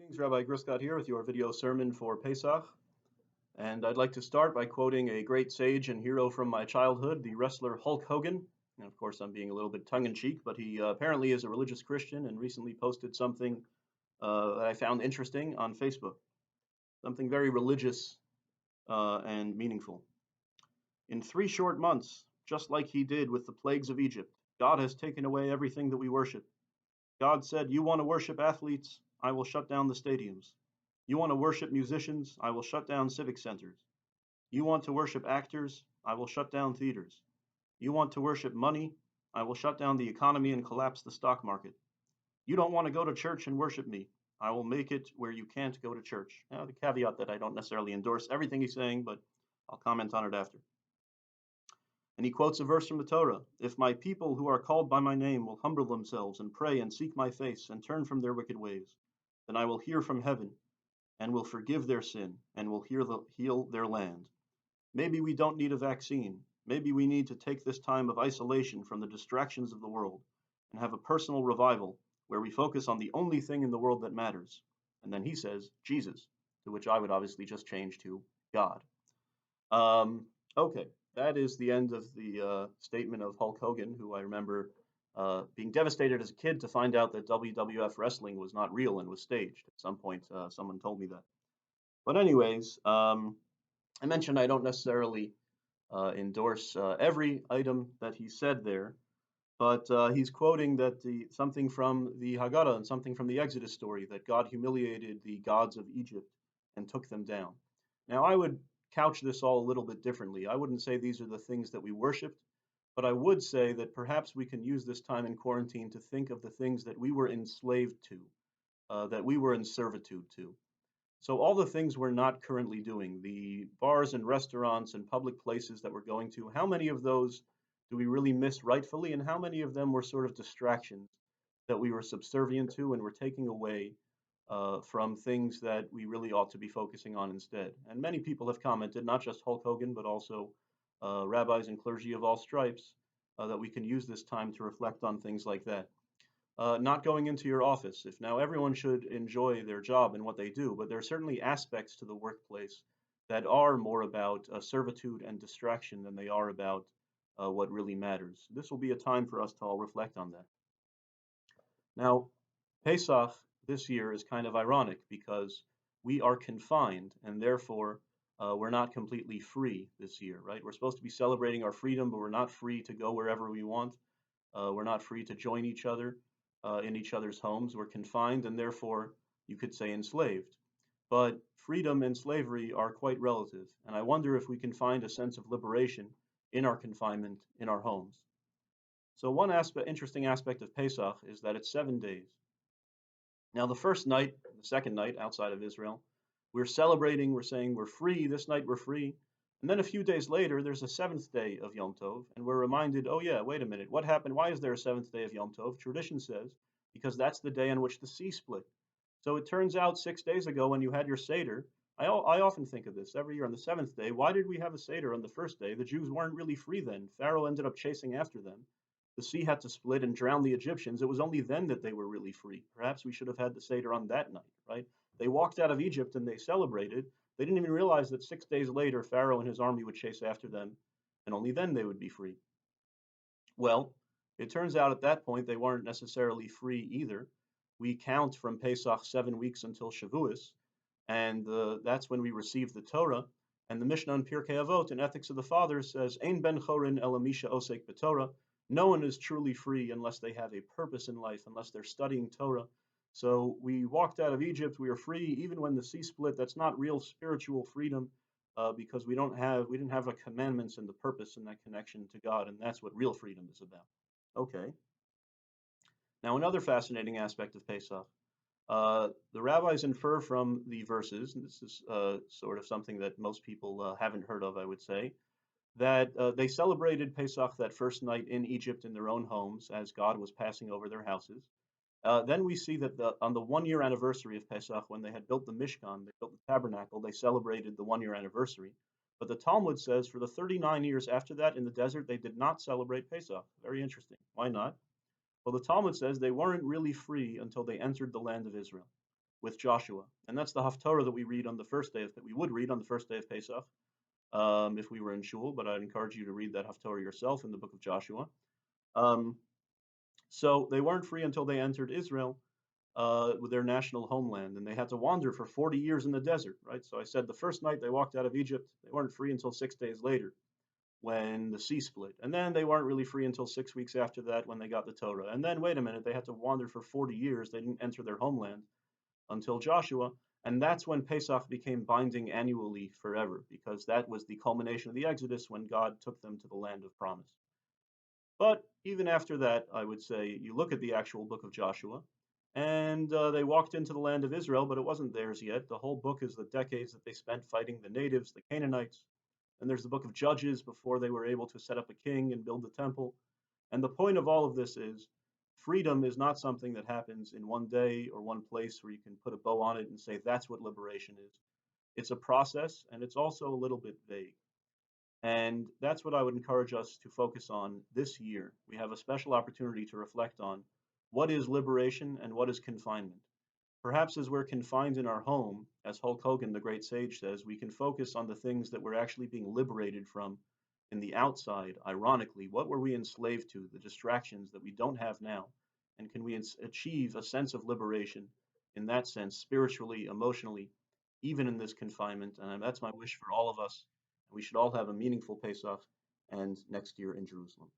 Greetings, Rabbi Griscott here with your video sermon for Pesach. And I'd like to start by quoting a great sage and hero from my childhood, the wrestler Hulk Hogan. And of course, I'm being a little bit tongue-in-cheek, but he apparently is a religious Christian and recently posted something that I found interesting on Facebook. Something very religious and meaningful. In 3 short months, just like he did with the plagues of Egypt, God has taken away everything that we worship. God said, "You want to worship athletes? I will shut down the stadiums. You want to worship musicians? I will shut down civic centers. You want to worship actors? I will shut down theaters. You want to worship money? I will shut down the economy and collapse the stock market. You don't want to go to church and worship me? I will make it where you can't go to church." Now, the caveat that I don't necessarily endorse everything he's saying, but I'll comment on it after. And he quotes a verse from the Torah: "If my people who are called by my name will humble themselves and pray and seek my face and turn from their wicked ways, then I will hear from heaven and will forgive their sin and will heal their land." Maybe we don't need a vaccine. Maybe we need to take this time of isolation from the distractions of the world and have a personal revival where we focus on the only thing in the world that matters. And then he says, Jesus, to which I would obviously just change to God. Okay, that is the end of the statement of Hulk Hogan, who I remember being devastated as a kid to find out that WWF wrestling was not real and was staged. At some point, someone told me that. But anyways, I mentioned I don't necessarily endorse every item that he said there, but he's quoting that something from the Haggadah and something from the Exodus story, that God humiliated the gods of Egypt and took them down. Now, I would couch this all a little bit differently. I wouldn't say these are the things that we worshiped, but I would say that perhaps we can use this time in quarantine to think of the things that we were enslaved to, that we were in servitude to. So all the things we're not currently doing, the bars and restaurants and public places that we're going to, how many of those do we really miss rightfully, and how many of them were sort of distractions that we were subservient to and were taking away from things that we really ought to be focusing on instead? And many people have commented, not just Hulk Hogan, but also rabbis and clergy of all stripes, that we can use this time to reflect on things like that. Not going into your office. If now everyone should enjoy their job and what they do, but there are certainly aspects to the workplace that are more about servitude and distraction than they are about what really matters. This will be a time for us to all reflect on that. Now, Pesach this year is kind of ironic because we are confined and therefore we're not completely free this year, right? We're supposed to be celebrating our freedom, but we're not free to go wherever we want. We're not free to join each other in each other's homes. We're confined and therefore you could say enslaved. But freedom and slavery are quite relative, and I wonder if we can find a sense of liberation in our confinement in our homes. So one interesting aspect of Pesach is that it's 7 days. Now the first night, the second night outside of Israel, we're celebrating, we're saying we're free, this night we're free. And then a few days later, there's a seventh day of Yom Tov, and we're reminded, oh yeah, wait a minute, what happened? Why is there a seventh day of Yom Tov? Tradition says, because that's the day on which the sea split. So it turns out 6 days ago when you had your Seder, I often think of this every year on the seventh day. Why did we have a Seder on the first day? The Jews weren't really free then. Pharaoh ended up chasing after them. The sea had to split and drown the Egyptians. It was only then that they were really free. Perhaps we should have had the Seder on that night, right? They walked out of Egypt and they celebrated. They didn't even realize that 6 days later, Pharaoh and his army would chase after them, and only then they would be free. Well, it turns out at that point they weren't necessarily free either. We count from Pesach 7 weeks until Shavuos, and that's when we receive the Torah. And the Mishnah in Pirkei Avot in Ethics of the Fathers says, "Ein ben chorin elamisha osek b'Torah." No one is truly free unless they have a purpose in life, unless they're studying Torah. So we walked out of Egypt, we were free, even when the sea split. That's not real spiritual freedom because we didn't have the commandments and the purpose and that connection to God, and that's what real freedom is about. Okay. Now another fascinating aspect of Pesach. The rabbis infer from the verses, and this is sort of something that most people haven't heard of, I would say, that they celebrated Pesach that first night in Egypt in their own homes as God was passing over their houses. Then we see that on the 1 year anniversary of Pesach, when they had built the Mishkan, they built the tabernacle, they celebrated the 1 year anniversary. But the Talmud says for the 39 years after that in the desert, they did not celebrate Pesach. Very interesting. Why not? Well, the Talmud says they weren't really free until they entered the land of Israel. with Joshua, and that's the Haftorah that we read on the first day of we would read on the first day of Pesach if we were in shul. But I'd encourage you to read that Haftorah yourself in the book of Joshua. Um, so they weren't free until they entered Israel, with their national homeland, and they had to wander for 40 years in the desert, right? So I said the first night they walked out of Egypt, they weren't free until 6 days later when the sea split. And then they weren't really free until 6 weeks after that when they got the Torah. And then, wait a minute, they had to wander for 40 years. They didn't enter their homeland until Joshua. And that's when Pesach became binding annually forever, because that was the culmination of the Exodus when God took them to the land of promise. But even after that, I would say you look at the actual book of Joshua, and they walked into the land of Israel, but it wasn't theirs yet. The whole book is the decades that they spent fighting the natives, the Canaanites. And there's the book of Judges before they were able to set up a king and build the temple. And the point of all of this is freedom is not something that happens in one day or one place where you can put a bow on it and say that's what liberation is. It's a process, and it's also a little bit vague. And that's what I would encourage us to focus on this year. We have a special opportunity to reflect on what is liberation and what is confinement. Perhaps as we're confined in our home, as Hulk Hogan, the great sage, says, we can focus on the things that we're actually being liberated from in the outside. Ironically, what were we enslaved to? The distractions that we don't have now. And can we achieve a sense of liberation in that sense, spiritually, emotionally, even in this confinement? And that's my wish for all of us. We should all have a meaningful Pesach and next year in Jerusalem.